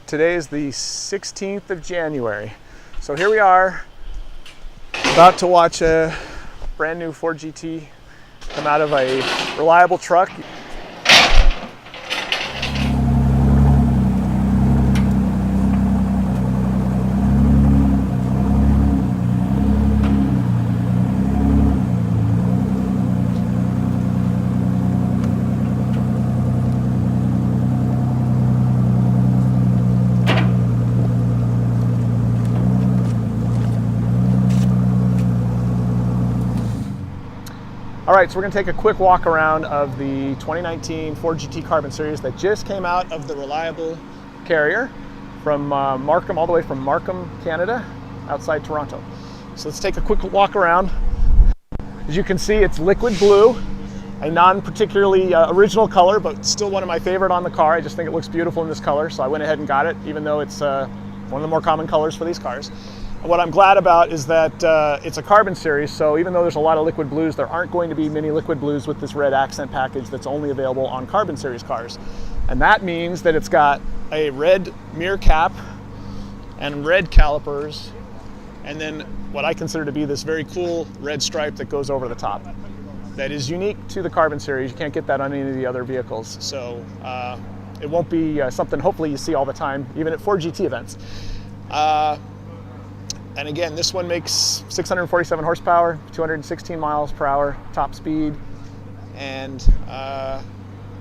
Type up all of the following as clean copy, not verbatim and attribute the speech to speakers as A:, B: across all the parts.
A: Today is the 16th of January. So here we are, about to watch a brand new Ford GT come out of a reliable truck. All right, so we're gonna take a quick walk around of the 2019 Ford GT Carbon Series that just came out of the reliable carrier from Markham, all the way from Markham, Canada, outside Toronto. So let's take a quick walk around. As you can see, it's liquid blue, a non-particularly original color, but still one of my favorite on the car. I just think it looks beautiful in this color, so I went ahead and got it, even though it's one of the more common colors for these cars. What I'm glad about is that it's a Carbon Series, so even though there's a lot of liquid blues, there aren't going to be many liquid blues with this red accent package that's only available on Carbon Series cars. And that means that it's got a red mirror cap and red calipers, and then what I consider to be this very cool red stripe that goes over the top. That is unique to the Carbon Series. You can't get that on any of the other vehicles. So it won't be something hopefully you see all the time, even at Ford GT events. And again, this one makes 647 horsepower, 216 miles per hour top speed, and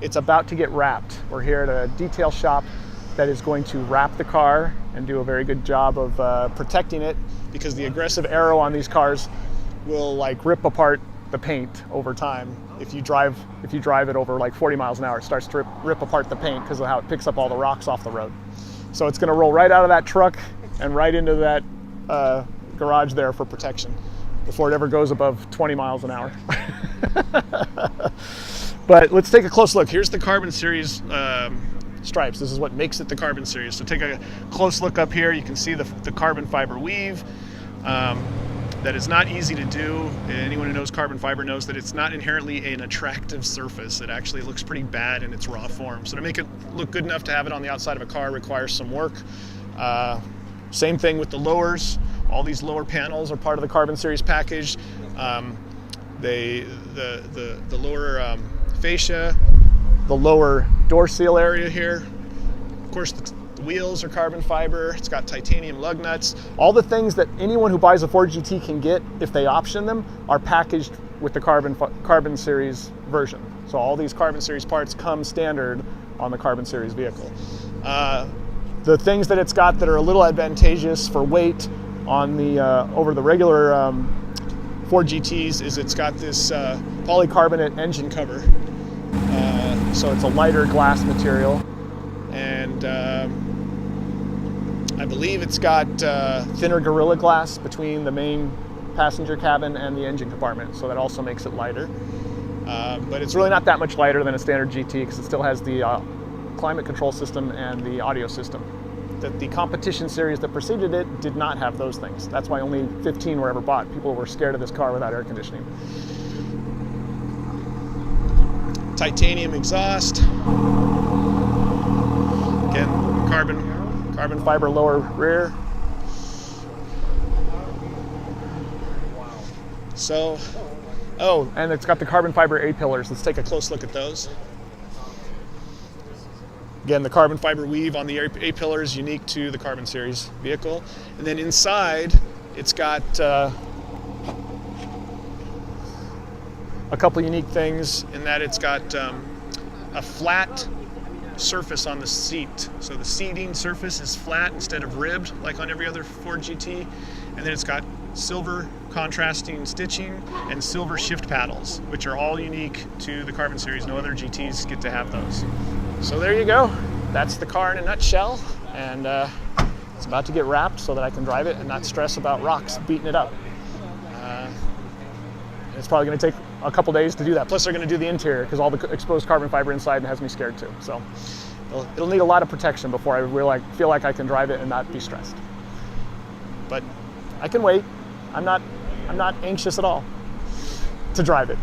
A: it's about to get wrapped. We're here at a detail shop that is going to wrap the car and do a very good job of protecting it, because the aggressive aero on these cars will like rip apart the paint over time. If you drive it over like 40 miles an hour, it starts to rip apart the paint because of how it picks up all the rocks off the road. So it's going to roll right out of that truck and right into that garage there for protection before it ever goes above 20 miles an hour. But let's take a close look. Here's the Carbon Series stripes. This is what makes it the Carbon Series. So take a close look up here. You can see the carbon fiber weave. That is not easy to do. Anyone who knows carbon fiber knows that it's not inherently an attractive surface. It actually looks pretty bad in its raw form. So to make it look good enough to have it on the outside of a car requires some work. Same thing with the lowers. All these lower panels are part of the Carbon Series package. The lower fascia, the lower door seal area here. Of course, the wheels are carbon fiber. It's got titanium lug nuts. All the things that anyone who buys a Ford GT can get if they option them are packaged with the Carbon Series version. So all these Carbon Series parts come standard on the Carbon Series vehicle. The things that it's got that are a little advantageous for weight on the over the regular Ford GTs is it's got this polycarbonate engine cover. So it's a lighter glass material, and I believe it's got thinner Gorilla Glass between the main passenger cabin and the engine compartment, so that also makes it lighter. But it's really not that much lighter than a standard GT because it still has the climate control system and the audio system. That the competition series that preceded it did not have those things. That's why only 15 were ever bought. People were scared of this car without air conditioning. Titanium exhaust. Again, carbon fiber lower rear. So, oh, and it's got the carbon fiber A-pillars. Let's take a close look at those. Again, the carbon fiber weave on the A-pillar is unique to the Carbon Series vehicle. And then inside, it's got a couple unique things in that it's got a flat surface on the seat. So the seating surface is flat instead of ribbed like on every other Ford GT. And then it's got silver contrasting stitching and silver shift paddles, which are all unique to the Carbon Series. No other GTs get to have those. So there you go. That's the car in a nutshell, and it's about to get wrapped so that I can drive it and not stress about rocks beating it up. It's probably going to take a couple days to do that. Plus they're going to do the interior because all the exposed carbon fiber inside has me scared too. So it'll need a lot of protection before I really feel like I can drive it and not be stressed. But I can wait. I'm not anxious at all to drive it.